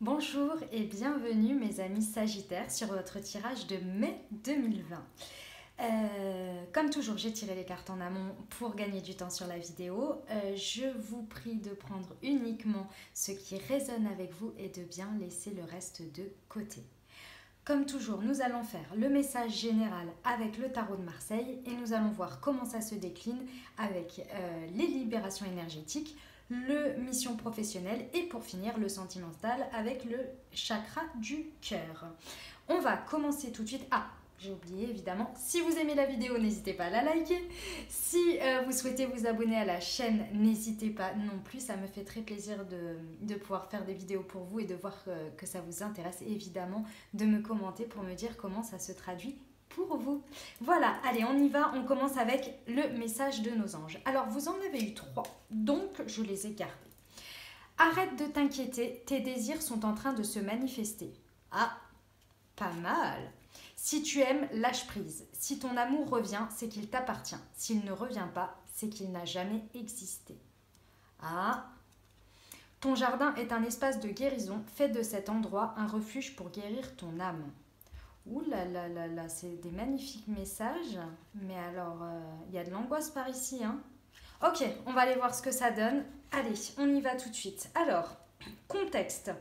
Bonjour et bienvenue mes amis Sagittaires sur votre tirage de mai 2020. Comme toujours, j'ai tiré les cartes en amont pour gagner du temps sur la vidéo. Je vous prie de prendre uniquement ce qui résonne avec vous et de bien laisser le reste de côté. Comme toujours, nous allons faire le message général avec le tarot de Marseille et nous allons voir comment ça se décline avec les libérations énergétiques, le mission professionnelle et pour finir le sentimental avec le chakra du cœur. On va commencer tout de suite. Ah, j'ai oublié évidemment, si vous aimez la vidéo, n'hésitez pas à la liker. Si vous souhaitez vous abonner à la chaîne, n'hésitez pas non plus. Ça me fait très plaisir de pouvoir faire des vidéos pour vous et de voir que ça vous intéresse. Et évidemment, de me commenter pour me dire comment ça se traduit pour vous. Voilà, allez, on y va. On commence avec le message de nos anges. Alors, vous en avez eu 3, donc je les ai gardés. Arrête de t'inquiéter, tes désirs sont en train de se manifester. Ah, pas mal. Si tu aimes, lâche prise. Si ton amour revient, c'est qu'il t'appartient. S'il ne revient pas, c'est qu'il n'a jamais existé. Ah, ton jardin est un espace de guérison. Fais de cet endroit un refuge pour guérir ton âme. Ouh là là là là, c'est des magnifiques messages. Mais alors, il y a de l'angoisse par ici, hein. Ok, on va aller voir ce que ça donne. Allez, on y va tout de suite. Alors, contexte.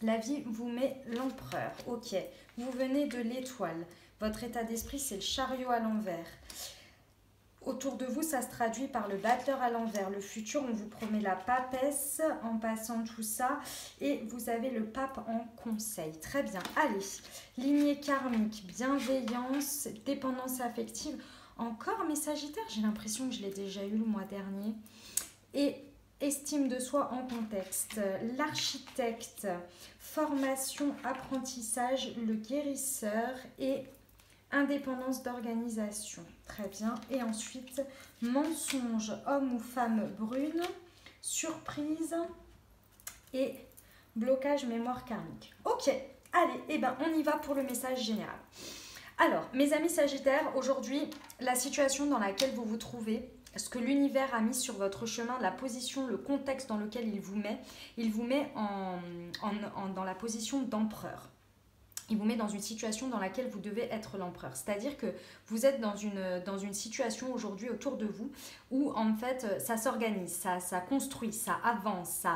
La vie vous met l'empereur. Ok, vous venez de l'étoile. Votre état d'esprit, c'est le chariot à l'envers. Autour de vous, ça se traduit par le battleur à l'envers. Le futur, on vous promet la papesse en passant tout ça. Et vous avez le pape en conseil. Très bien. Allez, lignée karmique, bienveillance, dépendance affective. Encore mes Sagittaires, j'ai l'impression que je l'ai déjà eu le mois dernier. Et estime de soi en contexte, l'architecte, formation, apprentissage, le guérisseur et indépendance d'organisation. Très bien. Et ensuite, mensonge, homme ou femme brune, surprise et blocage mémoire karmique. Ok, allez, eh ben, on y va pour le message général. Alors, mes amis Sagittaires, aujourd'hui, la situation dans laquelle vous vous trouvez, ce que l'univers a mis sur votre chemin, la position, le contexte dans lequel il vous met dans la position d'empereur. Il vous met dans une situation dans laquelle vous devez être l'empereur. C'est-à-dire que vous êtes dans une situation aujourd'hui autour de vous où en fait ça s'organise, ça construit, ça avance,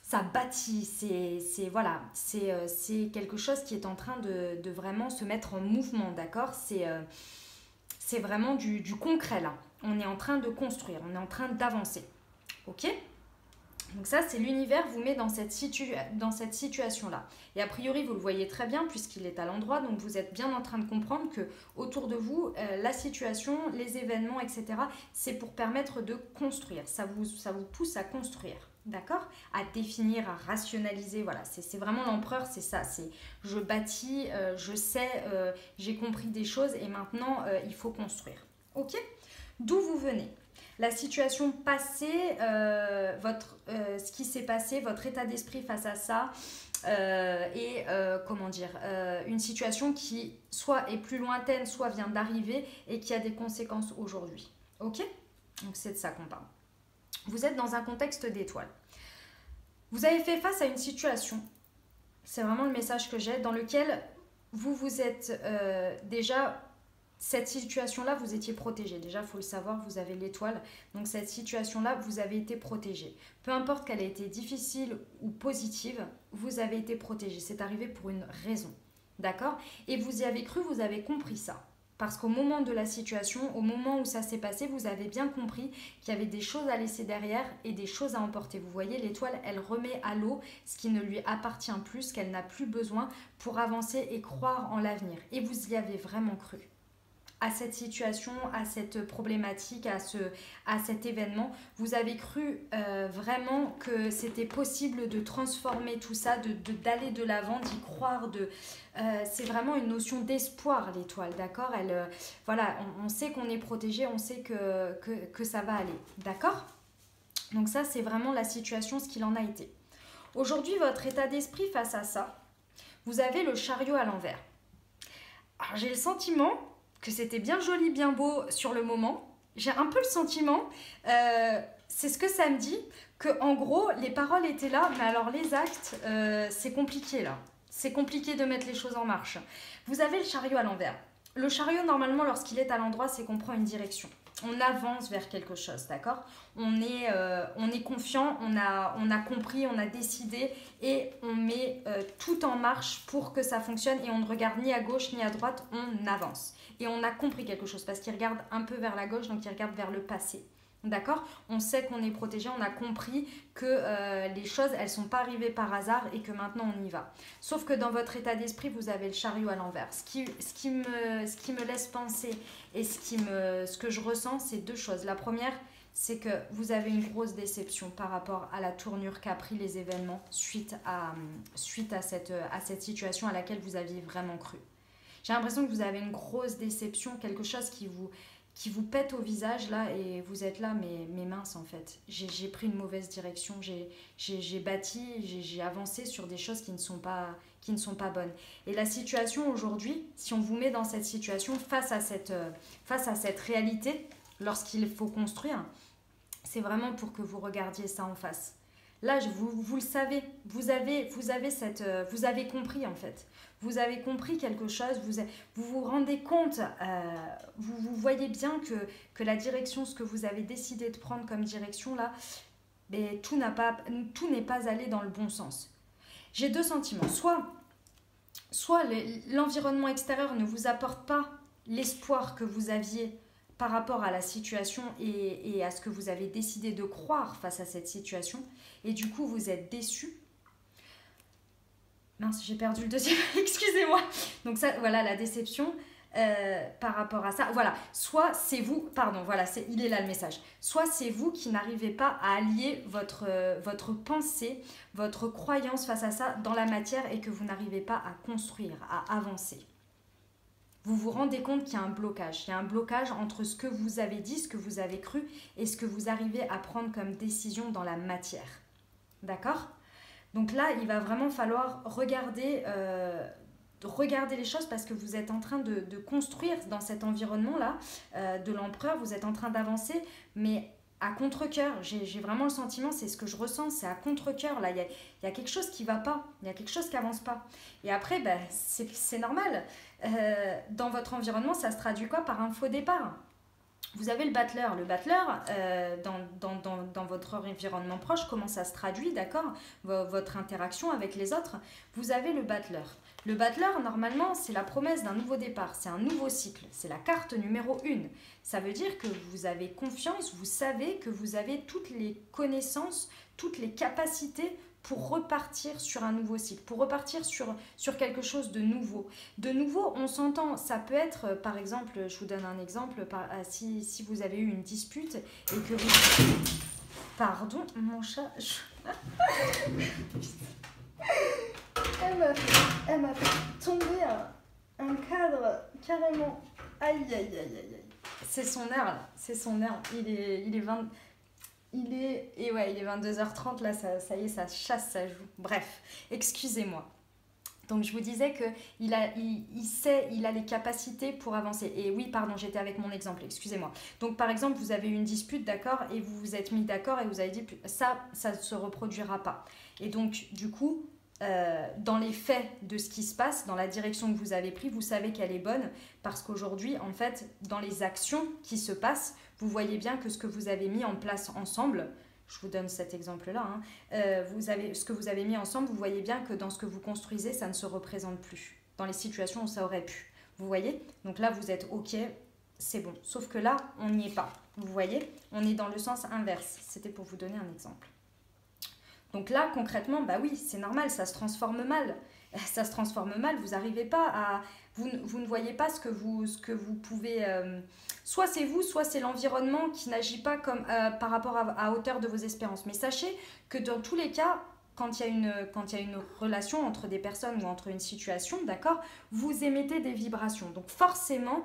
ça bâtit. C'est quelque chose qui est en train de vraiment se mettre en mouvement, d'accord ? C'est vraiment du concret là. On est en train de construire, on est en train d'avancer. Ok ? Donc ça, c'est l'univers vous met dans cette situation-là. Et a priori, vous le voyez très bien puisqu'il est à l'endroit. Donc vous êtes bien en train de comprendre que autour de vous, la situation, les événements, etc., c'est pour permettre de construire. Ça vous pousse à construire. D'accord ? À définir, à rationaliser. Voilà, c'est vraiment l'empereur, c'est ça. C'est je bâtis, je sais, j'ai compris des choses et maintenant, il faut construire. Ok ? D'où vous venez ? La situation passée, ce qui s'est passé, votre état d'esprit face à ça, une situation qui soit est plus lointaine, soit vient d'arriver et qui a des conséquences aujourd'hui. Ok ? Donc c'est de ça qu'on parle. Vous êtes dans un contexte d'étoile. Vous avez fait face à une situation, c'est vraiment le message que j'ai, dans lequel vous êtes déjà... Cette situation-là, vous étiez protégé. Déjà, il faut le savoir, vous avez l'étoile. Donc, cette situation-là, vous avez été protégé. Peu importe qu'elle ait été difficile ou positive, vous avez été protégé. C'est arrivé pour une raison. D'accord ? Et vous y avez cru, vous avez compris ça. Parce qu'au moment de la situation, au moment où ça s'est passé, vous avez bien compris qu'il y avait des choses à laisser derrière et des choses à emporter. Vous voyez, l'étoile, elle remet à l'eau ce qui ne lui appartient plus, ce qu'elle n'a plus besoin pour avancer et croire en l'avenir. Et vous y avez vraiment cru. À cette situation, à cette problématique, à cet événement. Vous avez cru vraiment que c'était possible de transformer tout ça, d'aller de l'avant, d'y croire. C'est vraiment une notion d'espoir, l'étoile, d'accord ? Voilà, on sait qu'on est protégé, on sait que ça va aller, d'accord ? Donc ça, c'est vraiment la situation, ce qu'il en a été. Aujourd'hui, votre état d'esprit face à ça, vous avez le chariot à l'envers. Alors, j'ai le sentiment... que c'était bien joli, bien beau sur le moment. J'ai un peu le sentiment, c'est ce que ça me dit, que en gros, les paroles étaient là, mais alors les actes, c'est compliqué là. C'est compliqué de mettre les choses en marche. Vous avez le chariot à l'envers. Le chariot, normalement, lorsqu'il est à l'endroit, c'est qu'on prend une direction. On avance vers quelque chose, d'accord? On est confiant, on a compris, on a décidé et on met tout en marche pour que ça fonctionne et on ne regarde ni à gauche ni à droite, on avance. Et on a compris quelque chose parce qu'il regarde un peu vers la gauche, donc il regarde vers le passé. D'accord? On sait qu'on est protégé, on a compris que les choses, elles ne sont pas arrivées par hasard et que maintenant on y va. Sauf que dans votre état d'esprit, vous avez le chariot à l'envers. Ce qui me laisse penser et ce que je ressens, c'est deux choses. La première, c'est que vous avez une grosse déception par rapport à la tournure qu'a pris les événements suite à cette situation à laquelle vous aviez vraiment cru. J'ai l'impression que vous avez une grosse déception, quelque chose qui vous pète au visage là et vous êtes là mais mince en fait, j'ai pris une mauvaise direction, j'ai bâti, j'ai avancé sur des choses qui ne sont pas bonnes. Et la situation aujourd'hui, si on vous met dans cette situation face à cette réalité, lorsqu'il faut construire, c'est vraiment pour que vous regardiez ça en face. Là, vous le savez, vous avez compris en fait. Vous avez compris quelque chose, vous vous rendez compte, vous voyez bien que la direction, ce que vous avez décidé de prendre comme direction là, mais tout n'est pas allé dans le bon sens. J'ai deux sentiments. Soit l'environnement extérieur ne vous apporte pas l'espoir que vous aviez par rapport à la situation et à ce que vous avez décidé de croire face à cette situation, et du coup vous êtes déçu. Mince, j'ai perdu le deuxième, excusez-moi. Donc ça, voilà la déception par rapport à ça. Voilà, soit c'est vous, pardon, voilà, il est là le message. Soit c'est vous qui n'arrivez pas à allier votre pensée, votre croyance face à ça dans la matière et que vous n'arrivez pas à construire, à avancer. Vous vous rendez compte qu'il y a un blocage. Il y a un blocage entre ce que vous avez dit, ce que vous avez cru et ce que vous arrivez à prendre comme décision dans la matière. D'accord ? Donc là, il va vraiment falloir regarder les choses parce que vous êtes en train de construire dans cet environnement-là de l'empereur, vous êtes en train d'avancer, mais à contre-cœur. J'ai vraiment le sentiment, c'est ce que je ressens, c'est à contre-cœur. Là, il y a quelque chose qui ne va pas, il y a quelque chose qui n'avance pas. Et après, ben, c'est normal. Dans votre environnement, ça se traduit quoi? Par un faux départ. Vous avez le battleur. Le battleur, dans votre environnement proche, comment ça se traduit, d'accord? Votre interaction avec les autres, vous avez le battleur. Le battleur, normalement, c'est la promesse d'un nouveau départ, c'est un nouveau cycle, c'est la carte numéro 1. Ça veut dire que vous avez confiance, vous savez que vous avez toutes les connaissances, toutes les capacités pour repartir sur un nouveau cycle, pour repartir sur quelque chose de nouveau. De nouveau, on s'entend, ça peut être, par exemple, je vous donne un exemple, si vous avez eu une dispute et que vous... Pardon, mon chat... Elle m'a fait tomber un cadre carrément. Aïe, aïe, aïe, aïe, aïe. C'est son heure là, c'est son heure. Il est 22h30 là, ça y est, ça chasse, ça joue. Bref, excusez-moi. Donc je vous disais qu'il a les capacités pour avancer. Et oui, pardon, j'étais avec mon exemple, excusez-moi. Donc par exemple, vous avez eu une dispute, d'accord, et vous vous êtes mis d'accord et vous avez dit ça ne se reproduira pas. Et donc du coup, dans les faits de ce qui se passe, dans la direction que vous avez prise, vous savez qu'elle est bonne parce qu'aujourd'hui, en fait, dans les actions qui se passent, vous voyez bien que ce que vous avez mis en place ensemble, je vous donne cet exemple-là, ce que vous avez mis ensemble, vous voyez bien que dans ce que vous construisez, ça ne se représente plus. Dans les situations où ça aurait pu. Vous voyez? Donc là, vous êtes OK, c'est bon. Sauf que là, on n'y est pas. Vous voyez? On est dans le sens inverse. C'était pour vous donner un exemple. Donc là, concrètement, bah oui, c'est normal, ça se transforme mal. Ça se transforme mal, vous n'arrivez pas à... Vous ne voyez pas ce que vous pouvez... soit c'est vous, soit c'est l'environnement qui n'agit pas comme, par rapport à hauteur de vos espérances. Mais sachez que dans tous les cas, quand il y a une relation entre des personnes ou entre une situation, d'accord, vous émettez des vibrations. Donc forcément,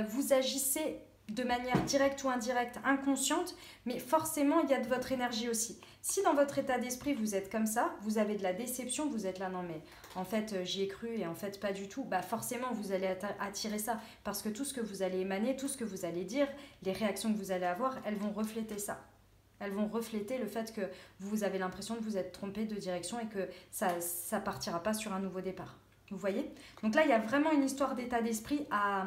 vous agissez de manière directe ou indirecte, inconsciente, mais forcément, il y a de votre énergie aussi. Si dans votre état d'esprit, vous êtes comme ça, vous avez de la déception, vous êtes là, non mais en fait, j'y ai cru et en fait, pas du tout, bah forcément, vous allez attirer ça. Parce que tout ce que vous allez émaner, tout ce que vous allez dire, les réactions que vous allez avoir, elles vont refléter ça. Elles vont refléter le fait que vous avez l'impression de vous être trompé de direction et que ça ne partira pas sur un nouveau départ. Vous voyez? Donc là, il y a vraiment une histoire d'état d'esprit à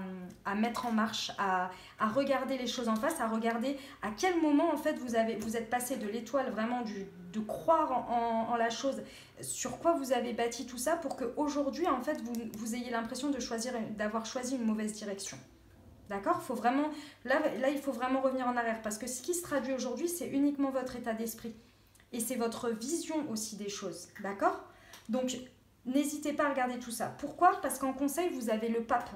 mettre en marche, à regarder les choses en face, à regarder à quel moment en fait vous êtes passé de l'étoile vraiment de croire en la chose, sur quoi vous avez bâti tout ça pour qu'aujourd'hui en fait vous ayez l'impression d'avoir choisi une mauvaise direction. D'accord? Faut vraiment, là, il faut vraiment revenir en arrière parce que ce qui se traduit aujourd'hui, c'est uniquement votre état d'esprit et c'est votre vision aussi des choses. D'accord? Donc, n'hésitez pas à regarder tout ça. Pourquoi? Parce qu'en conseil, vous avez le pape.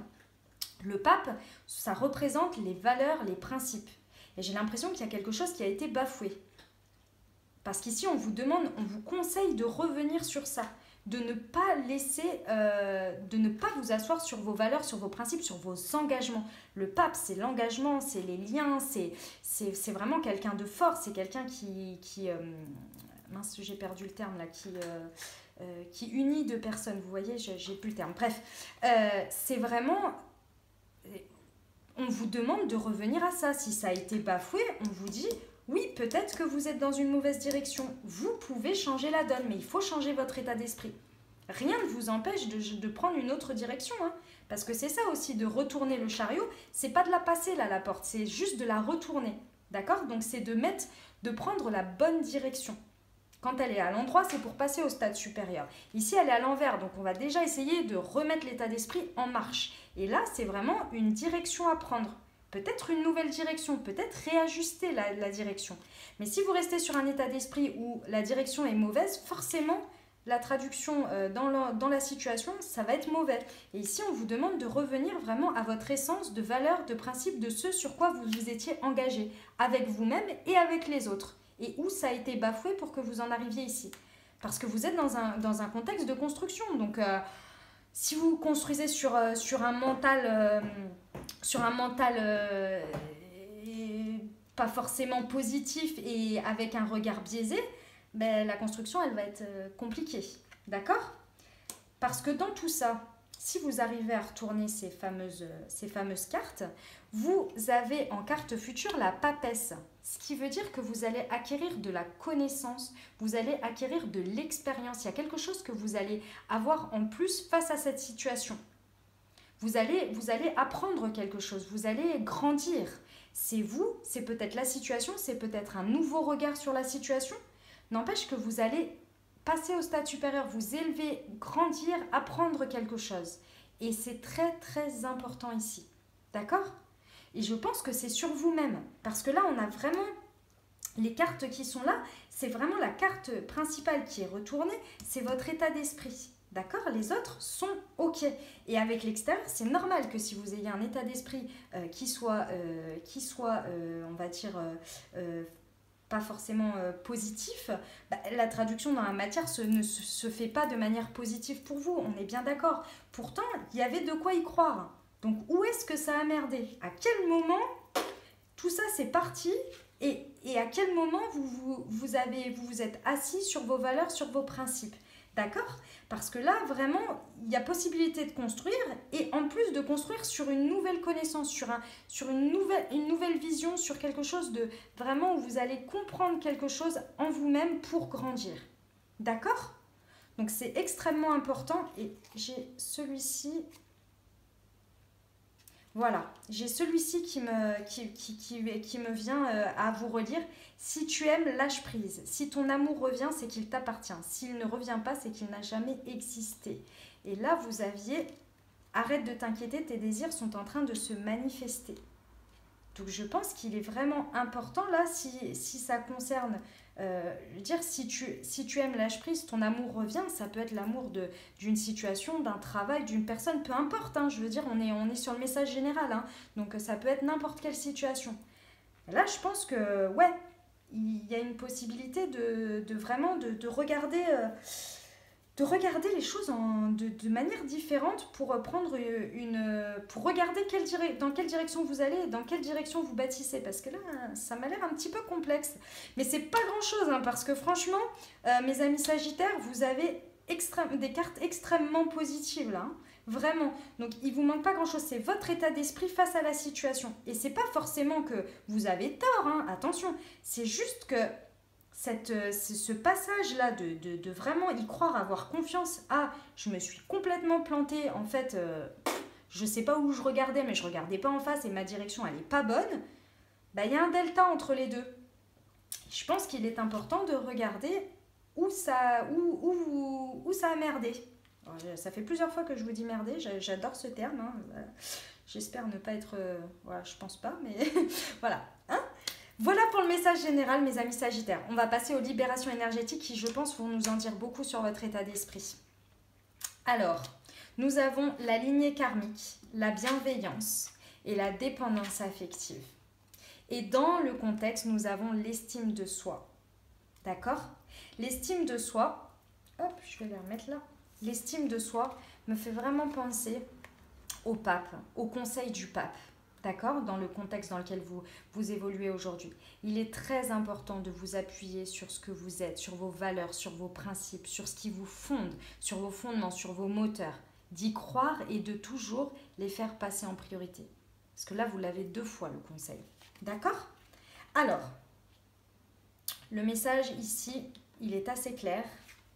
Le pape, ça représente les valeurs, les principes. Et j'ai l'impression qu'il y a quelque chose qui a été bafoué. Parce qu'ici, on vous conseille de revenir sur ça. De ne pas vous asseoir sur vos valeurs, sur vos principes, sur vos engagements. Le pape, c'est l'engagement, c'est les liens, c'est vraiment quelqu'un de fort. C'est quelqu'un qui mince, j'ai perdu le terme là, qui unit deux personnes, vous voyez, j'ai plus le terme. Bref, c'est vraiment, on vous demande de revenir à ça. Si ça a été bafoué, on vous dit, oui, peut-être que vous êtes dans une mauvaise direction. Vous pouvez changer la donne, mais il faut changer votre état d'esprit. Rien ne vous empêche de prendre une autre direction, hein, parce que c'est ça aussi, de retourner le chariot, c'est pas de la passer là, la porte, c'est juste de la retourner, d'accord? Donc c'est de prendre la bonne direction. Quand elle est à l'endroit, c'est pour passer au stade supérieur. Ici, elle est à l'envers, donc on va déjà essayer de remettre l'état d'esprit en marche. Et là, c'est vraiment une direction à prendre. Peut-être une nouvelle direction, peut-être réajuster la direction. Mais si vous restez sur un état d'esprit où la direction est mauvaise, forcément, la traduction dans la situation, ça va être mauvais. Et ici, on vous demande de revenir vraiment à votre essence de valeurs, de principes, de ce sur quoi vous vous étiez engagé, avec vous-même et avec les autres. Et où ça a été bafoué pour que vous en arriviez ici. Parce que vous êtes dans un contexte de construction. Donc, si vous construisez sur un mental, pas forcément positif et avec un regard biaisé, ben, la construction, elle va être compliquée. D'accord? Parce que dans tout ça, si vous arrivez à retourner ces fameuses cartes, vous avez en carte future la papesse. Ce qui veut dire que vous allez acquérir de la connaissance, vous allez acquérir de l'expérience. Il y a quelque chose que vous allez avoir en plus face à cette situation. Vous allez apprendre quelque chose, vous allez grandir. C'est vous, c'est peut-être la situation, c'est peut-être un nouveau regard sur la situation. N'empêche que vous allez passer au stade supérieur, vous élever, grandir, apprendre quelque chose. Et c'est très très important ici. D'accord? Et je pense que c'est sur vous-même. Parce que là, on a vraiment les cartes qui sont là. C'est vraiment la carte principale qui est retournée. C'est votre état d'esprit. D'accord? Les autres sont OK. Et avec l'extérieur, c'est normal que si vous ayez un état d'esprit qui soit, on va dire, pas forcément positif, bah, la traduction dans la matière ne se fait pas de manière positive pour vous. On est bien d'accord. Pourtant, il y avait de quoi y croire. Donc, où est-ce que ça a merdé? À quel moment tout ça c'est parti et à quel moment vous vous êtes assis sur vos valeurs, sur vos principes? D'accord? Parce que là, vraiment, il y a possibilité de construire et en plus de construire sur une nouvelle connaissance, sur une nouvelle vision, sur quelque chose de vraiment où vous allez comprendre quelque chose en vous-même pour grandir. D'accord? Donc, c'est extrêmement important et j'ai celui-ci... Voilà, j'ai celui-ci qui me vient à vous relire. Si tu aimes, lâche prise. Si ton amour revient, c'est qu'il t'appartient. S'il ne revient pas, c'est qu'il n'a jamais existé. Et là, vous aviez, arrête de t'inquiéter, tes désirs sont en train de se manifester. Donc je pense qu'il est vraiment important là, si ça concerne, dire si tu aimes lâche prise, ton amour revient, ça peut être l'amour d'une situation, d'un travail, d'une personne, peu importe, hein, je veux dire, on est sur le message général, hein, donc ça peut être n'importe quelle situation. Et là, je pense que, ouais, il y a une possibilité de vraiment de regarder... de regarder les choses de manière différente pour prendre pour regarder dans quelle direction vous allez, dans quelle direction vous bâtissez, parce que là, ça m'a l'air un petit peu complexe. Mais c'est pas grand-chose, hein, parce que franchement, mes amis Sagittaires, vous avez des cartes extrêmement positives, là. Hein. Vraiment. Donc, il vous manque pas grand-chose. C'est votre état d'esprit face à la situation. Et c'est pas forcément que vous avez tort, hein, attention. C'est juste que ce passage-là de vraiment y croire, avoir confiance, ah, je me suis complètement plantée, en fait, je sais pas où je regardais, mais je regardais pas en face et ma direction, elle est pas bonne, bah, il y a un delta entre les deux. Je pense qu'il est important de regarder où ça a merdé. Alors, ça fait plusieurs fois que je vous dis merder, j'adore ce terme, hein. J'espère ne pas être... voilà, je pense pas, mais voilà. Hein, voilà pour le message général, mes amis Sagittaires. On va passer aux libérations énergétiques qui, je pense, vont nous en dire beaucoup sur votre état d'esprit. Alors, nous avons la lignée karmique, la bienveillance et la dépendance affective. Et dans le contexte, nous avons l'estime de soi. D'accord? L'estime de soi, hop, je vais la remettre là. L'estime de soi me fait vraiment penser au pape, au conseil du pape. D'accord? Dans le contexte dans lequel vous évoluez aujourd'hui. Il est très important de vous appuyer sur ce que vous êtes, sur vos valeurs, sur vos principes, sur ce qui vous fonde, sur vos fondements, sur vos moteurs. D'y croire et de toujours les faire passer en priorité. Parce que là, vous l'avez 2 fois, le conseil. D'accord? Alors, le message ici, il est assez clair.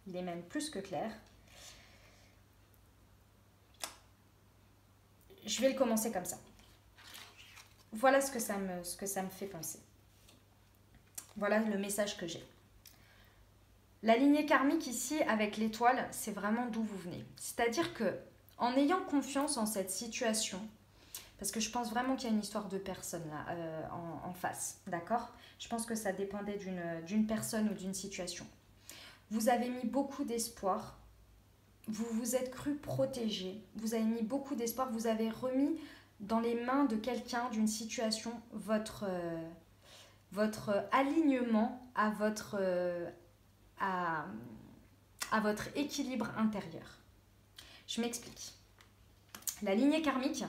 Il est même plus que clair. Je vais le commencer comme ça. Voilà ce que ça me fait penser. Voilà le message que j'ai. La lignée karmique ici, avec l'étoile, c'est vraiment d'où vous venez. C'est-à-dire que, en ayant confiance en cette situation, parce que je pense vraiment qu'il y a une histoire de personne là, en face, d'accord? Je pense que ça dépendait d'une personne ou d'une situation. Vous avez mis beaucoup d'espoir, vous vous êtes cru protégé, vous avez mis beaucoup d'espoir, vous avez remis dans les mains de quelqu'un, d'une situation, votre alignement à votre équilibre intérieur. Je m'explique. La lignée karmique,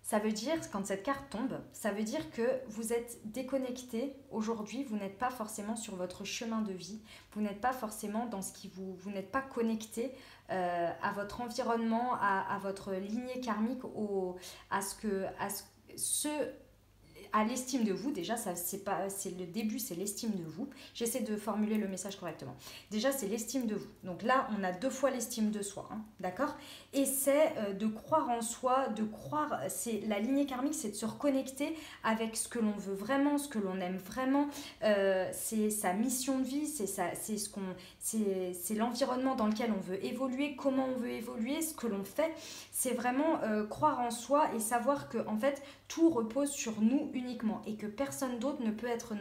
ça veut dire, quand cette carte tombe, ça veut dire que vous êtes déconnecté aujourd'hui, vous n'êtes pas forcément sur votre chemin de vie, vous n'êtes pas forcément dans ce qui vous n'êtes pas connecté à votre environnement, à votre lignée karmique, à l'estime de vous. Déjà, c'est le début, c'est l'estime de vous. J'essaie de formuler le message correctement. Déjà, c'est l'estime de vous. Donc là, on a 2 fois l'estime de soi, hein, d'accord? Et c'est de croire en soi, c'est la lignée karmique, c'est de se reconnecter avec ce que l'on veut vraiment, ce que l'on aime vraiment. C'est sa mission de vie, c'est l'environnement dans lequel on veut évoluer, comment on veut évoluer, ce que l'on fait. C'est vraiment croire en soi et savoir que, en fait, tout repose sur nous uniquement et que personne d'autre ne peut être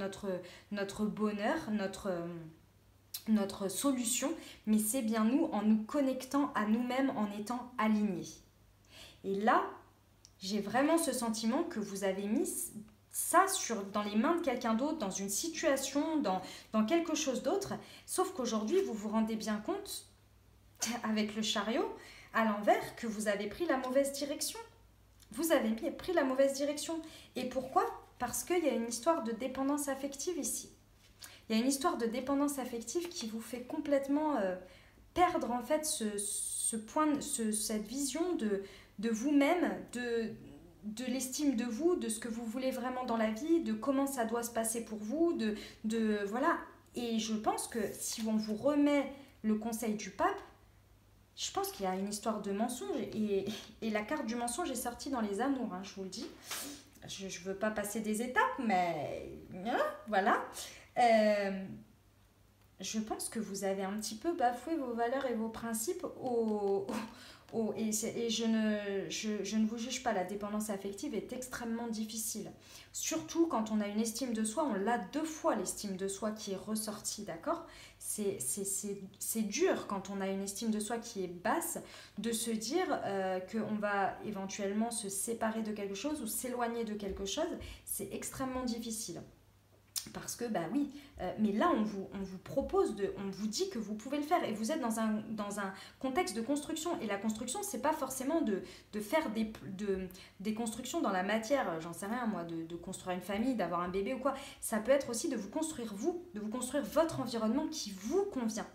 notre bonheur, notre solution, mais c'est bien nous en nous connectant à nous-mêmes, en étant alignés. Et là, j'ai vraiment ce sentiment que vous avez mis ça dans les mains de quelqu'un d'autre, dans une situation, dans quelque chose d'autre, sauf qu'aujourd'hui, vous vous rendez bien compte, avec le chariot, à l'envers, que vous avez pris la mauvaise direction. Vous avez pris la mauvaise direction. Et pourquoi? Parce qu'il y a une histoire de dépendance affective ici. Il y a une histoire de dépendance affective qui vous fait complètement perdre en fait cette vision de vous-même, de l'estime de vous, de ce que vous voulez vraiment dans la vie, de comment ça doit se passer pour vous, voilà. Et je pense que si on vous remet le conseil du pape, je pense qu'il y a une histoire de mensonge et la carte du mensonge est sortie dans les amours, hein, je vous le dis. Je ne veux pas passer des étapes, mais voilà. Je pense que vous avez un petit peu bafoué vos valeurs et vos principes et je ne vous juge pas, la dépendance affective est extrêmement difficile. Surtout quand on a une estime de soi, on l'a 2 fois l'estime de soi qui est ressortie, d'accord? C'est dur quand on a une estime de soi qui est basse de se dire qu'on va éventuellement se séparer de quelque chose ou s'éloigner de quelque chose. C'est extrêmement difficile. Parce que, bah oui, mais là, on vous propose, on vous dit que vous pouvez le faire. Et vous êtes dans un contexte de construction. Et la construction, c'est pas forcément de faire des constructions dans la matière, j'en sais rien moi, de construire une famille, d'avoir un bébé ou quoi. Ça peut être aussi de vous construire vous, de vous construire votre environnement qui vous convient.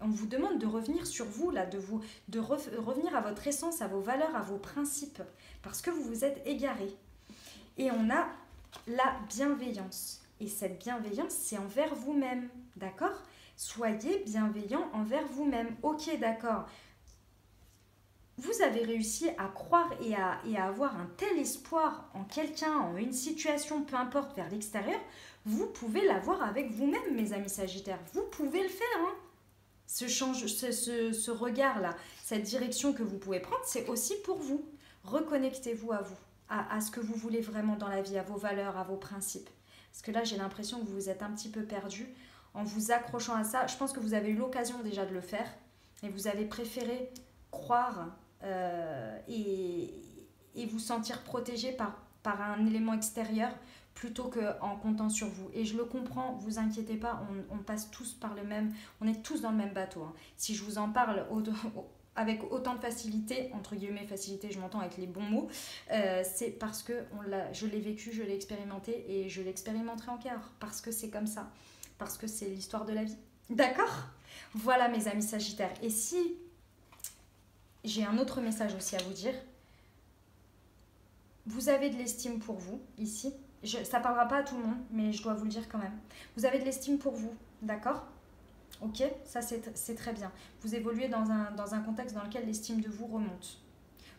On vous demande de revenir sur vous, là, de revenir à votre essence, à vos valeurs, à vos principes, parce que vous vous êtes égaré. Et on a la bienveillance. Et cette bienveillance, c'est envers vous-même, d'accord? Soyez bienveillant envers vous-même. Ok, d'accord. Vous avez réussi à croire et à avoir un tel espoir en quelqu'un, en une situation, peu importe, vers l'extérieur, vous pouvez l'avoir avec vous-même, mes amis Sagittaires. Vous pouvez le faire, hein. Ce regard-là, cette direction que vous pouvez prendre, c'est aussi pour vous. Reconnectez-vous à vous, à ce que vous voulez vraiment dans la vie, à vos valeurs, à vos principes. Parce que là, j'ai l'impression que vous vous êtes un petit peu perdu en vous accrochant à ça. Je pense que vous avez eu l'occasion déjà de le faire et vous avez préféré croire et vous sentir protégé par un élément extérieur plutôt qu'en comptant sur vous. Et je le comprends, vous inquiétez pas, on passe tous par le même, on est tous dans le même bateau, hein. Si je vous en parle avec autant de facilité, entre guillemets facilité, je m'entends avec les bons mots, c'est parce que je l'ai vécu, je l'ai expérimenté et je l'expérimenterai encore, parce que c'est comme ça, parce que c'est l'histoire de la vie. D'accord? Voilà mes amis Sagittaires. Et si j'ai un autre message aussi à vous dire, vous avez de l'estime pour vous ici. Ça ne parlera pas à tout le monde, mais je dois vous le dire quand même. Vous avez de l'estime pour vous, d'accord? Ok, ça c'est très bien. Vous évoluez dans un contexte dans lequel l'estime de vous remonte.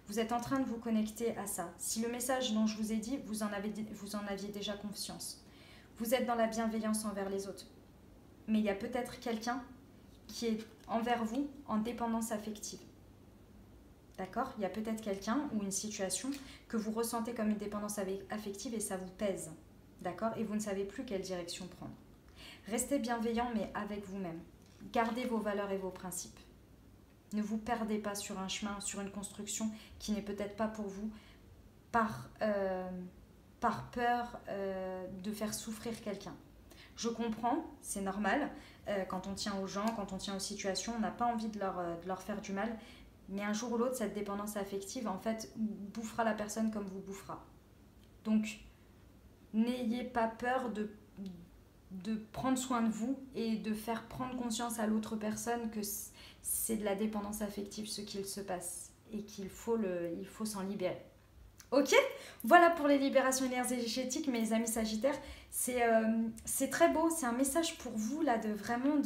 Vous êtes en train de vous connecter à ça. Si le message dont je vous ai dit, vous en aviez déjà conscience. Vous êtes dans la bienveillance envers les autres. Mais il y a peut-être quelqu'un qui est envers vous en dépendance affective. D'accord? Il y a peut-être quelqu'un ou une situation que vous ressentez comme une dépendance affective et ça vous pèse. D'accord? Et vous ne savez plus quelle direction prendre. Restez bienveillant mais avec vous-même. Gardez vos valeurs et vos principes. Ne vous perdez pas sur un chemin, sur une construction qui n'est peut-être pas pour vous par peur de faire souffrir quelqu'un. Je comprends, c'est normal. Quand on tient aux gens, quand on tient aux situations, on n'a pas envie de leur faire du mal. Mais un jour ou l'autre, cette dépendance affective, en fait, bouffera la personne comme vous bouffera. Donc, n'ayez pas peur de prendre soin de vous et de faire prendre conscience à l'autre personne que c'est de la dépendance affective ce qu'il se passe et qu'il faut s'en libérer. Ok? Voilà pour les libérations énergétiques, mes amis Sagittaires. C'est très beau, c'est un message pour vous, là, de vraiment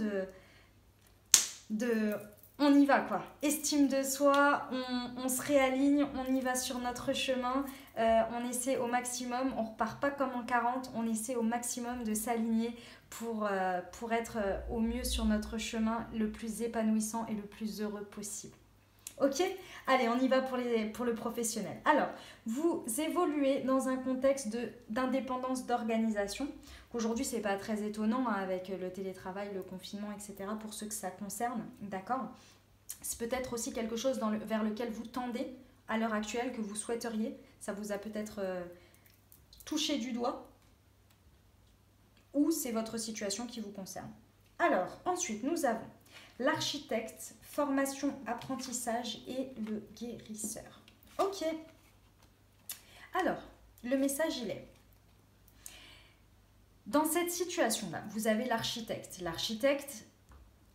on y va quoi, estime de soi, on se réaligne, on y va sur notre chemin, on essaie au maximum, on repart pas comme en 40, on essaie au maximum de s'aligner pour être au mieux sur notre chemin, le plus épanouissant et le plus heureux possible. Ok? Allez, on y va pour le professionnel. Alors, vous évoluez dans un contexte d'indépendance d'organisation. Aujourd'hui, c'est pas très étonnant hein, avec le télétravail, le confinement, etc. pour ceux que ça concerne, d'accord? C'est peut-être aussi quelque chose vers lequel vous tendez à l'heure actuelle, que vous souhaiteriez. Ça vous a peut-être touché du doigt ou c'est votre situation qui vous concerne. Alors, ensuite, nous avons l'architecte, formation, apprentissage et le guérisseur. Ok. Alors, le message, il est... Dans cette situation-là, vous avez l'architecte. L'architecte,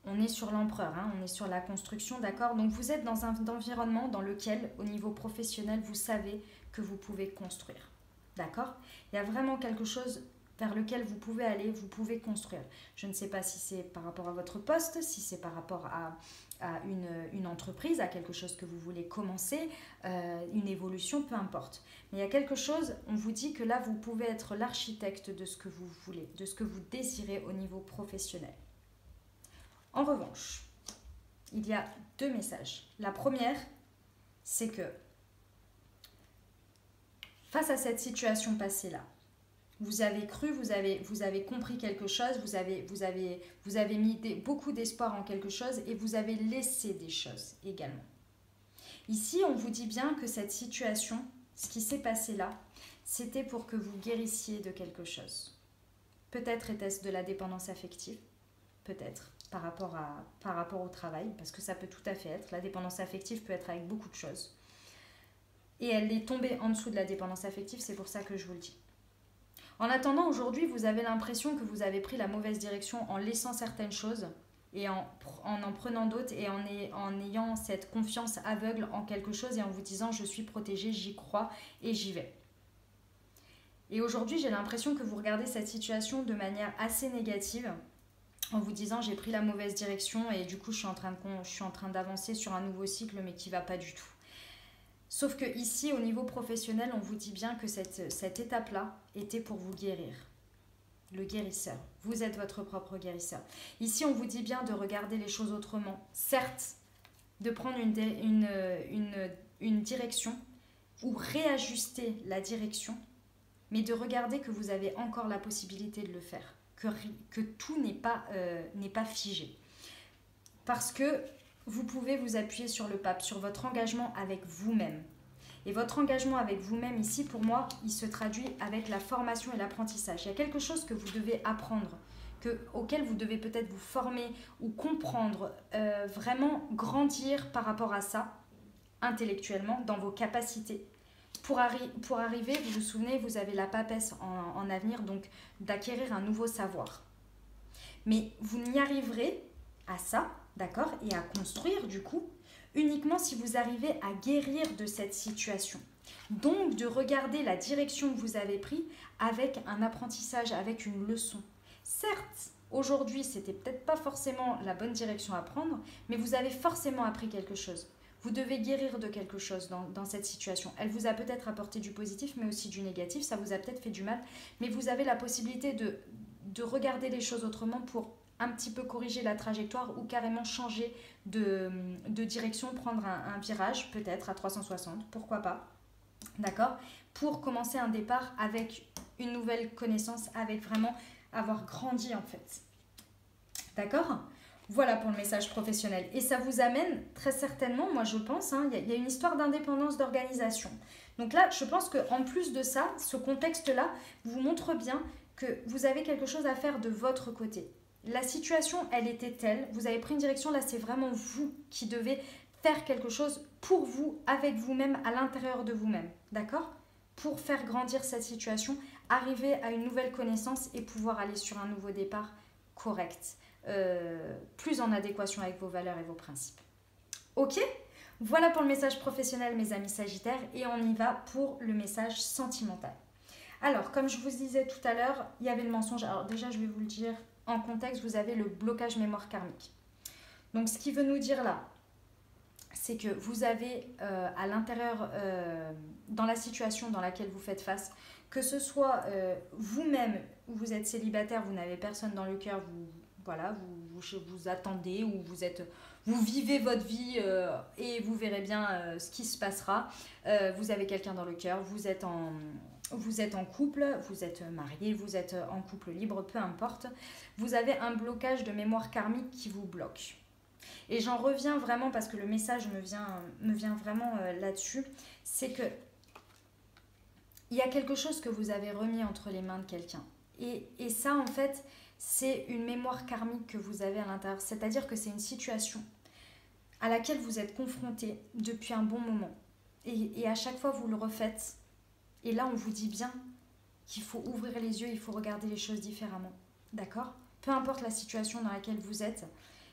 on est sur l'empereur, hein, on est sur la construction, d'accord? Donc, vous êtes dans un environnement dans lequel, au niveau professionnel, vous savez que vous pouvez construire, d'accord? Il y a vraiment quelque chose vers lequel vous pouvez aller, vous pouvez construire. Je ne sais pas si c'est par rapport à votre poste, si c'est par rapport à une entreprise, à quelque chose que vous voulez commencer, une évolution, peu importe. Mais il y a quelque chose, on vous dit que là, vous pouvez être l'architecte de ce que vous voulez, de ce que vous désirez au niveau professionnel. En revanche, il y a deux messages. La première, c'est que face à cette situation passée-là, vous avez cru, vous avez compris quelque chose, vous avez mis beaucoup d'espoir en quelque chose et vous avez laissé des choses également. Ici, on vous dit bien que cette situation, ce qui s'est passé là, c'était pour que vous guérissiez de quelque chose. Peut-être était-ce de la dépendance affective, peut-être par rapport au travail, parce que ça peut tout à fait être. La dépendance affective peut être avec beaucoup de choses. Et elle est tombée en dessous de la dépendance affective, c'est pour ça que je vous le dis. En attendant, aujourd'hui, vous avez l'impression que vous avez pris la mauvaise direction en laissant certaines choses et en prenant d'autres et en ayant cette confiance aveugle en quelque chose et en vous disant je suis protégée, j'y crois et j'y vais. Et aujourd'hui, j'ai l'impression que vous regardez cette situation de manière assez négative en vous disant j'ai pris la mauvaise direction et du coup je suis en train d'avancer sur un nouveau cycle mais qui va pas du tout. Sauf que ici, au niveau professionnel, on vous dit bien que cette étape-là était pour vous guérir. Le guérisseur. Vous êtes votre propre guérisseur. Ici, on vous dit bien de regarder les choses autrement. Certes, de prendre une direction ou réajuster la direction, mais de regarder que vous avez encore la possibilité de le faire. Que tout n'est pas figé. Parce que vous pouvez vous appuyer sur le pape, sur votre engagement avec vous-même. Et votre engagement avec vous-même ici, pour moi, il se traduit avec la formation et l'apprentissage. Il y a quelque chose que vous devez apprendre, auquel vous devez peut-être vous former ou comprendre, vraiment grandir par rapport à ça, intellectuellement, dans vos capacités. Pour arriver, vous vous souvenez, vous avez la papesse en avenir, donc d'acquérir un nouveau savoir. Mais vous n'y arriverez à ça, d'accord, et à construire du coup, uniquement si vous arrivez à guérir de cette situation. Donc de regarder la direction que vous avez prise avec un apprentissage, avec une leçon. Certes, aujourd'hui, c'était peut-être pas forcément la bonne direction à prendre, mais vous avez forcément appris quelque chose. Vous devez guérir de quelque chose dans cette situation. Elle vous a peut-être apporté du positif, mais aussi du négatif. Ça vous a peut-être fait du mal, mais vous avez la possibilité de regarder les choses autrement pour un petit peu corriger la trajectoire ou carrément changer de direction, prendre un virage peut-être à 360, pourquoi pas, d'accord, pour commencer un départ avec une nouvelle connaissance, avec vraiment avoir grandi en fait, d'accord. Voilà pour le message professionnel. Et ça vous amène très certainement, moi je pense, il y a une histoire d'indépendance d'organisation. Donc là, je pense qu'en plus de ça, ce contexte-là vous montre bien que vous avez quelque chose à faire de votre côté. La situation, elle était telle, vous avez pris une direction, là c'est vraiment vous qui devez faire quelque chose pour vous, avec vous-même, à l'intérieur de vous-même, d'accord? Pour faire grandir cette situation, arriver à une nouvelle connaissance et pouvoir aller sur un nouveau départ correct, plus en adéquation avec vos valeurs et vos principes. Ok? Voilà pour le message professionnel, mes amis Sagittaires, et on y va pour le message sentimental. Alors, comme je vous disais tout à l'heure, il y avait le mensonge. Alors déjà, je vais vous le dire en contexte, vous avez le blocage mémoire karmique. Donc, ce qui veut nous dire là, c'est que vous avez à l'intérieur, dans la situation dans laquelle vous faites face, que ce soit vous-même, où vous êtes célibataire, vous n'avez personne dans le cœur, vous attendez, ou vous vivez votre vie et vous verrez bien ce qui se passera. Vous avez quelqu'un dans le cœur, vous êtes en couple, vous êtes marié, vous êtes en couple libre, peu importe. Vous avez un blocage de mémoire karmique qui vous bloque. Et j'en reviens vraiment parce que le message me vient vraiment là-dessus. C'est que il y a quelque chose que vous avez remis entre les mains de quelqu'un. Et ça, en fait, c'est une mémoire karmique que vous avez à l'intérieur. C'est-à-dire que c'est une situation à laquelle vous êtes confronté depuis un bon moment. Et à chaque fois, vous le refaites. Et là, on vous dit bien qu'il faut ouvrir les yeux, il faut regarder les choses différemment. D'accord? Peu importe la situation dans laquelle vous êtes,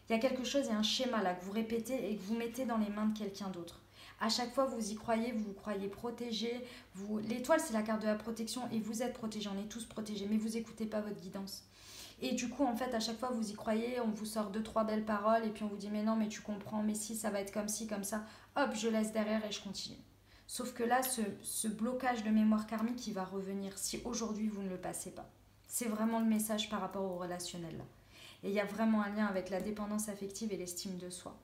il y a quelque chose, il y a un schéma là que vous répétez et que vous mettez dans les mains de quelqu'un d'autre. À chaque fois, vous y croyez, vous vous croyez protégé. L'étoile, c'est la carte de la protection et vous êtes protégé, on est tous protégés, mais vous n'écoutez pas votre guidance. Et du coup, en fait, à chaque fois, vous y croyez, on vous sort 2-3 belles paroles et puis on vous dit « mais non, mais tu comprends, mais si, ça va être comme ci, comme ça ». Hop, je laisse derrière et je continue. Sauf que là, ce blocage de mémoire karmique, il va revenir si aujourd'hui, vous ne le passez pas. C'est vraiment le message par rapport au relationnel là. Et il y a vraiment un lien avec la dépendance affective et l'estime de soi.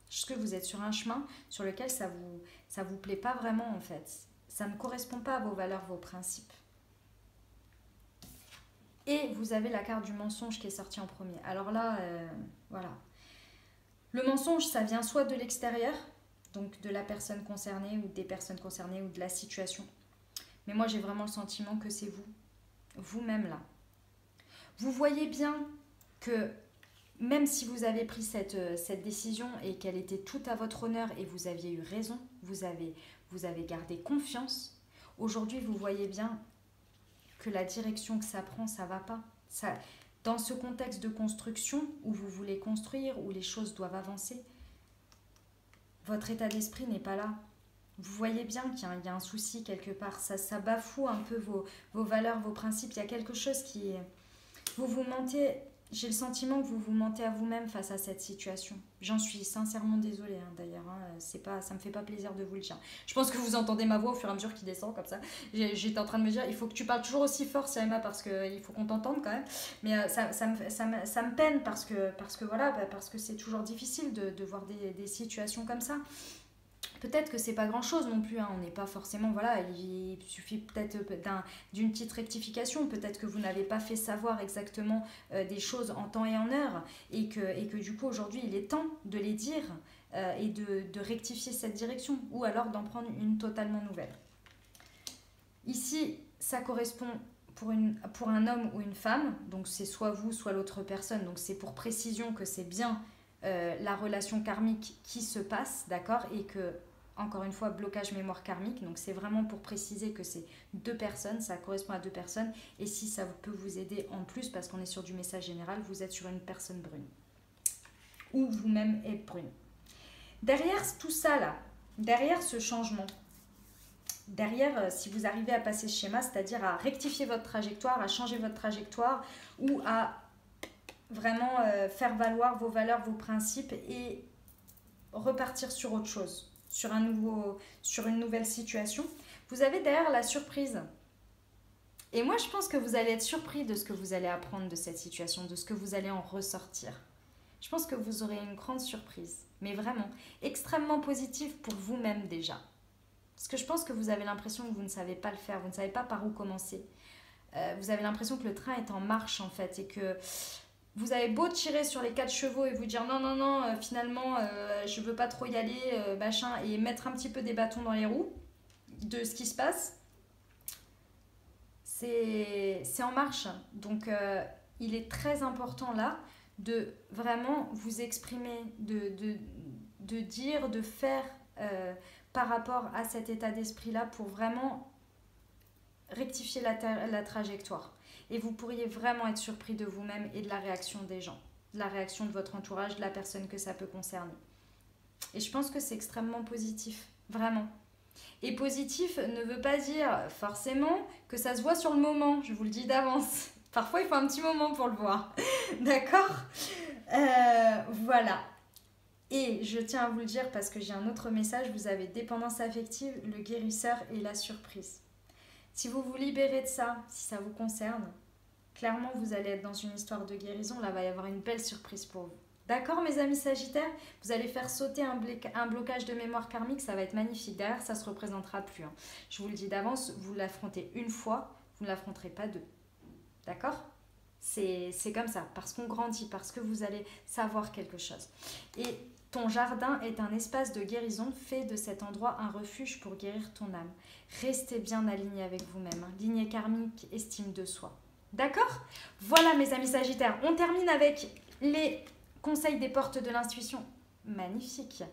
Est-ce que vous êtes sur un chemin sur lequel ça vous plaît pas vraiment en fait. Ça ne correspond pas à vos valeurs, vos principes. Et vous avez la carte du mensonge qui est sortie en premier. Alors là, voilà. Le mensonge, ça vient soit de l'extérieur, donc de la personne concernée ou des personnes concernées ou de la situation. Mais moi, j'ai vraiment le sentiment que c'est vous, vous-même là. Vous voyez bien que même si vous avez pris cette décision et qu'elle était tout à votre honneur et vous aviez eu raison, vous avez gardé confiance, aujourd'hui, vous voyez bien que la direction que ça prend, ça va pas. dans ce contexte de construction où vous voulez construire, où les choses doivent avancer, votre état d'esprit n'est pas là. Vous voyez bien qu'il y a un souci quelque part. Ça bafoue un peu vos valeurs, vos principes. Il y a quelque chose qui est... Vous vous mentez... J'ai le sentiment que vous vous mentez à vous-même face à cette situation. J'en suis sincèrement désolée d'ailleurs. Ça me fait pas plaisir de vous le dire. Je pense que vous entendez ma voix au fur et à mesure qui descend comme ça. J'étais en train de me dire, il faut que tu parles toujours aussi fort, Sirima, parce qu'il faut qu'on t'entende quand même. Mais ça me peine parce que voilà, parce que c'est toujours difficile de voir des situations comme ça. Peut-être que c'est pas grand chose non plus, on n'est pas forcément, voilà, il suffit peut-être d'une petite rectification, peut-être que vous n'avez pas fait savoir exactement des choses en temps et en heure, et que du coup aujourd'hui il est temps de les dire et de rectifier cette direction, ou alors d'en prendre une totalement nouvelle. Ici, ça correspond pour un homme ou une femme, donc c'est soit vous, soit l'autre personne, donc c'est pour précision que c'est bien la relation karmique qui se passe, d'accord, et que, encore une fois, blocage mémoire karmique, donc c'est vraiment pour préciser que c'est 2 personnes, ça correspond à 2 personnes, et si ça peut vous aider en plus, parce qu'on est sur du message général, vous êtes sur une personne brune, ou vous-même êtes brune. Derrière tout ça là, derrière ce changement, derrière, si vous arrivez à passer ce schéma, c'est-à-dire à rectifier votre trajectoire, à changer votre trajectoire, ou à vraiment faire valoir vos valeurs, vos principes et repartir sur autre chose, sur une nouvelle situation. Vous avez derrière la surprise. Et moi, je pense que vous allez être surpris de ce que vous allez apprendre de cette situation, de ce que vous allez en ressortir. Je pense que vous aurez une grande surprise, mais vraiment extrêmement positive pour vous-même déjà. Parce que je pense que vous avez l'impression que vous ne savez pas le faire, vous ne savez pas par où commencer. Vous avez l'impression que le train est en marche en fait et que vous avez beau tirer sur les 4 chevaux et vous dire non, finalement, je veux pas trop y aller, machin, et mettre un petit peu des bâtons dans les roues de ce qui se passe, c'est en marche. Donc, il est très important là de vraiment vous exprimer, de dire, de faire par rapport à cet état d'esprit-là pour vraiment rectifier la trajectoire. Et vous pourriez vraiment être surpris de vous-même et de la réaction des gens, de la réaction de votre entourage, de la personne que ça peut concerner. Et je pense que c'est extrêmement positif, vraiment. Et positif ne veut pas dire forcément que ça se voit sur le moment, je vous le dis d'avance. Parfois, il faut un petit moment pour le voir. D'accord ? Voilà. Et je tiens à vous le dire parce que j'ai un autre message, vous avez dépendance affective, le guérisseur et la surprise. Si vous vous libérez de ça, si ça vous concerne, clairement vous allez être dans une histoire de guérison, là il va y avoir une belle surprise pour vous. D'accord mes amis Sagittaires ? Vous allez faire sauter un blocage de mémoire karmique, ça va être magnifique. Derrière, ça ne se représentera plus. Je vous le dis d'avance, vous l'affrontez une fois, vous ne l'affronterez pas 2. D'accord ? C'est comme ça, parce qu'on grandit, parce que vous allez savoir quelque chose. Et ton jardin est un espace de guérison, fais de cet endroit un refuge pour guérir ton âme. Restez bien aligné avec vous-même. Lignée karmique, estime de soi. D'accord ? Voilà mes amis Sagittaires, on termine avec les conseils des portes de l'intuition. Magnifique.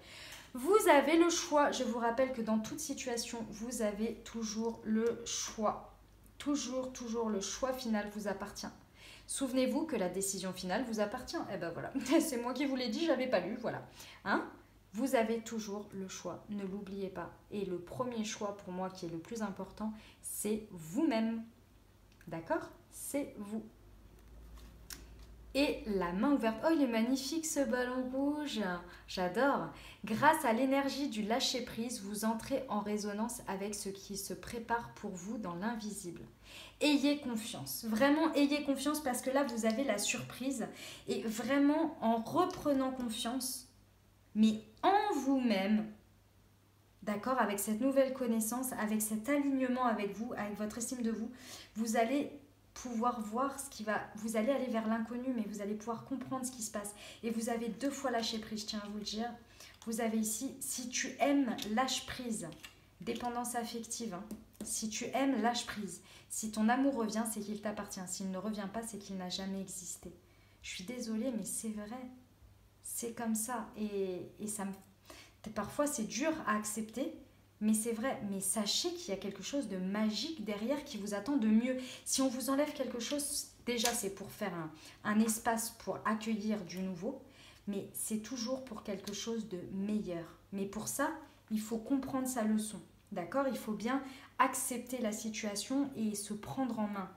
Vous avez le choix. Je vous rappelle que dans toute situation, vous avez toujours le choix. Toujours le choix final vous appartient. Souvenez-vous que la décision finale vous appartient. Eh ben voilà, c'est moi qui vous l'ai dit, j'avais pas lu, voilà. Vous avez toujours le choix, ne l'oubliez pas. Et le premier choix pour moi qui est le plus important, c'est vous-même. D'accord ? C'est vous. Et la main ouverte. Oh, il est magnifique ce ballon rouge. J'adore. Grâce à l'énergie du lâcher-prise, vous entrez en résonance avec ce qui se prépare pour vous dans l'invisible. Ayez confiance. Vraiment, ayez confiance parce que là, vous avez la surprise. Et vraiment, en reprenant confiance, mais en vous-même, d'accord, avec cette nouvelle connaissance, avec cet alignement avec vous, avec votre estime de vous, vous allez pouvoir voir ce qui va, vous allez aller vers l'inconnu, mais vous allez pouvoir comprendre ce qui se passe. Et vous avez 2 fois lâché prise, je tiens à vous le dire. Vous avez ici, si tu aimes, lâche prise. Dépendance affective. Si tu aimes, lâche prise. Si ton amour revient, c'est qu'il t'appartient. S'il ne revient pas, c'est qu'il n'a jamais existé. Je suis désolée, mais c'est vrai. C'est comme ça. Et ça me... Parfois, c'est dur à accepter. Mais c'est vrai, mais sachez qu'il y a quelque chose de magique derrière qui vous attend de mieux. Si on vous enlève quelque chose, Déjà, c'est pour faire un espace pour accueillir du nouveau, mais c'est toujours pour quelque chose de meilleur. Mais pour ça, il faut comprendre sa leçon. D'accord? Il faut bien accepter la situation et se prendre en main.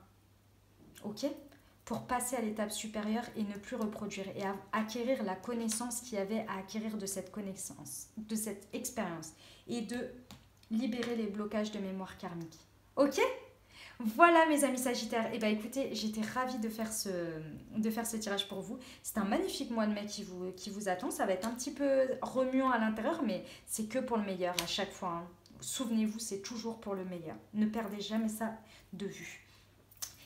Ok? Pour passer à l'étape supérieure et ne plus reproduire et acquérir la connaissance qu'il y avait à acquérir de cette connaissance, de cette expérience et de libérer les blocages de mémoire karmique. Ok? Voilà mes amis Sagittaires, et bien écoutez, j'étais ravie de faire ce tirage pour vous. C'est un magnifique mois de mai qui vous attend, ça va être un petit peu remuant à l'intérieur, mais c'est que pour le meilleur à chaque fois. Hein. Souvenez-vous, c'est toujours pour le meilleur. Ne perdez jamais ça de vue.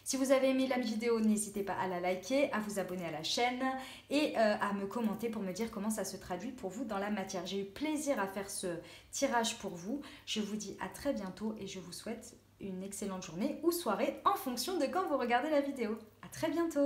Si vous avez aimé la vidéo, n'hésitez pas à la liker, à vous abonner à la chaîne et à me commenter pour me dire comment ça se traduit pour vous dans la matière. J'ai eu plaisir à faire ce tirage pour vous. Je vous dis à très bientôt et je vous souhaite une excellente journée ou soirée en fonction de quand vous regardez la vidéo. À très bientôt!